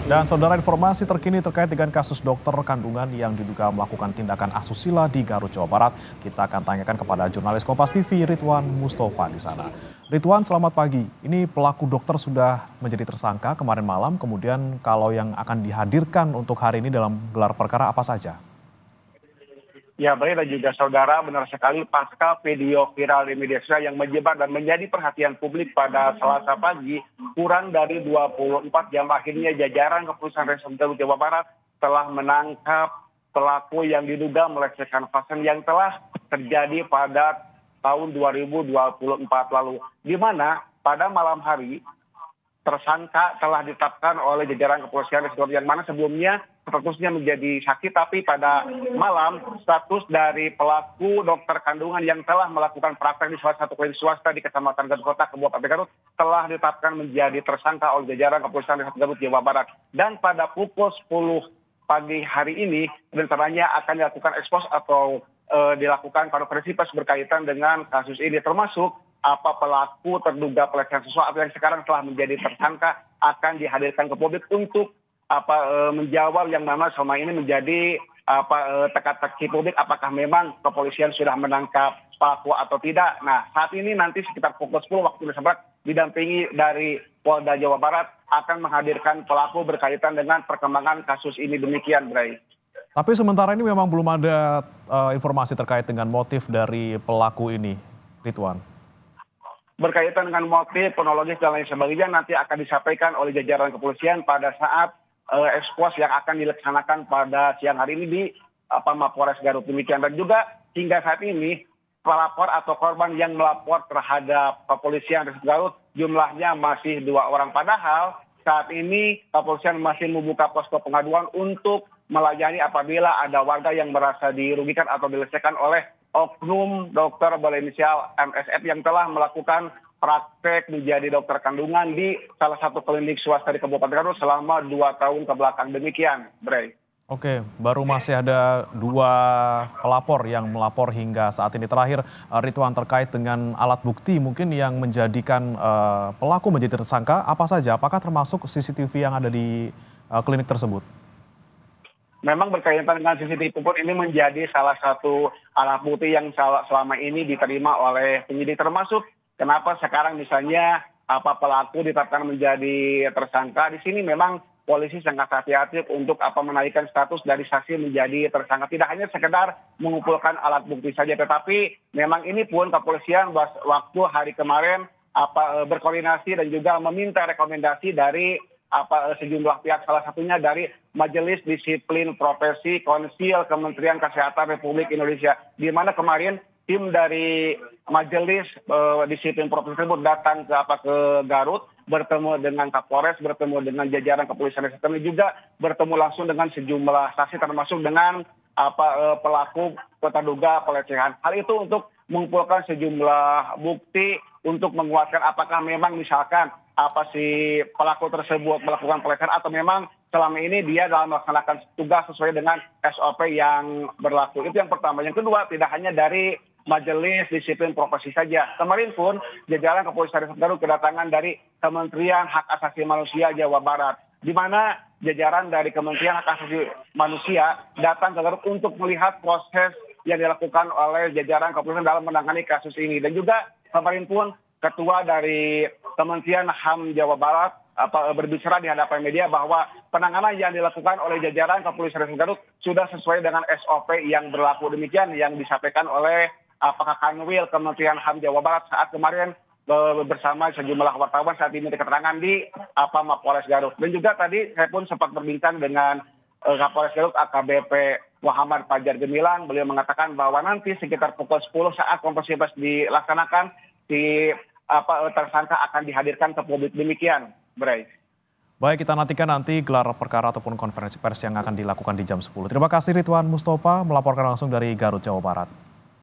Dan saudara, informasi terkini terkait dengan kasus dokter kandungan yang diduga melakukan tindakan asusila di Garut, Jawa Barat. Kita akan tanyakan kepada jurnalis Kompas TV Ridwan Mustofa di sana. Ridwan, selamat pagi. Ini pelaku dokter sudah menjadi tersangka kemarin malam, kemudian kalau yang akan dihadirkan untuk hari ini dalam gelar perkara apa saja? Ya, baik, dan juga saudara, benar sekali pasca video viral di media sosial yang menyebar dan menjadi perhatian publik pada Selasa pagi, kurang dari 24 jam akhirnya jajaran Kepolisian Resort Garut Jawa Barat telah menangkap pelaku yang diduga melecehkan pasien yang telah terjadi pada tahun 2024 lalu. Di mana pada malam hari tersangka telah ditetapkan oleh jajaran Kepolisian Resort yang mana sebelumnya statusnya menjadi saksi, tapi pada malam status dari pelaku dokter kandungan yang telah melakukan praktek di salah satu klinik swasta di Kecamatan Garut Kota, Kabupaten Garut, telah ditetapkan menjadi tersangka oleh jajaran Kepolisian Resort Garut Jawa Barat. Dan pada pukul 10 pagi hari ini rencananya akan dilakukan ekspos atau dilakukan konferensi pers berkaitan dengan kasus ini, termasuk apa pelaku terduga pelecehan seksual yang sekarang telah menjadi tersangka akan dihadirkan ke publik untuk menjawab yang mana selama ini menjadi teka-teki publik, apakah memang kepolisian sudah menangkap pelaku atau tidak. Nah, saat ini nanti sekitar pukul 10 waktu Indonesia Barat didampingi dari Polda Jawa Barat akan menghadirkan pelaku berkaitan dengan perkembangan kasus ini. Demikian, Bray. Tapi sementara ini memang belum ada informasi terkait dengan motif dari pelaku ini, Ridwan. Berkaitan dengan motif, kronologis dan lain sebagainya nanti akan disampaikan oleh jajaran kepolisian pada saat ekspos yang akan dilaksanakan pada siang hari ini di Mapolres Garut. Demikian, dan juga hingga saat ini pelapor atau korban yang melapor terhadap kepolisian Resort Garut jumlahnya masih 2 orang. Padahal saat ini kepolisian masih membuka posko pengaduan untuk melayani apabila ada warga yang merasa dirugikan atau dilecehkan oleh oknum dokter berinisial MSF yang telah melakukan praktek menjadi dokter kandungan di salah satu klinik swasta di Kabupaten Garut selama 2 tahun ke belakang. Demikian, Bray. Oke, baru masih ada 2 pelapor yang melapor hingga saat ini. Terakhir, Ridwan, terkait dengan alat bukti mungkin yang menjadikan pelaku menjadi tersangka, apa saja? Apakah termasuk CCTV yang ada di klinik tersebut? Memang berkaitan dengan CCTV pun ini menjadi salah satu alat bukti yang selama ini diterima oleh penyidik, termasuk kenapa sekarang misalnya pelaku ditetapkan menjadi tersangka. Di sini memang polisi sangat hati-hati untuk menaikkan status dari saksi menjadi tersangka. Tidak hanya sekedar mengumpulkan alat bukti saja, tetapi memang ini pun kepolisian waktu hari kemarin berkoordinasi dan juga meminta rekomendasi dari sejumlah pihak, salah satunya dari Majelis Disiplin Profesi Konsil Kementerian Kesehatan Republik Indonesia, di mana kemarin tim dari Majelis Disiplin Profesi tersebut datang ke Garut, bertemu dengan Kapolres, bertemu dengan jajaran kepolisian dan juga bertemu langsung dengan sejumlah saksi, termasuk dengan pelaku terduga pelecehan. Hal itu untuk mengumpulkan sejumlah bukti untuk menguatkan apakah memang misalkan si pelaku tersebut melakukan pelecehan atau memang selama ini dia dalam melaksanakan tugas sesuai dengan SOP yang berlaku. Itu yang pertama. Yang kedua, tidak hanya dari Majelis Disiplin Profesi saja. Kemarin pun jajaran Kepolisian Resort Garut kedatangan dari Kementerian Hak Asasi Manusia Jawa Barat, di mana jajaran dari Kementerian Hak Asasi Manusia datang ke Garut untuk melihat proses yang dilakukan oleh jajaran kepolisian dalam menangani kasus ini. Dan juga kemarin pun Ketua dari Kementerian HAM Jawa Barat berbicara di hadapan media bahwa penanganan yang dilakukan oleh jajaran Kepolisian Resort Garut sudah sesuai dengan SOP yang berlaku. Demikian yang disampaikan oleh Pak Kanwil Kementerian HAM Jawa Barat saat kemarin bersama sejumlah wartawan saat diminta keterangan di Mapolres Garut. Dan juga tadi saya pun sempat berbincang dengan Kapolres Garut AKBP Muhammad Fajar Gemilang. Beliau mengatakan bahwa nanti sekitar pukul 10 saat konferensi pers dilaksanakan, tersangka akan dihadirkan ke publik. Demikian, Bray. Baik, kita nantikan nanti gelar perkara ataupun konferensi pers yang akan dilakukan di jam 10. Terima kasih Ridwan Mustofa melaporkan langsung dari Garut, Jawa Barat.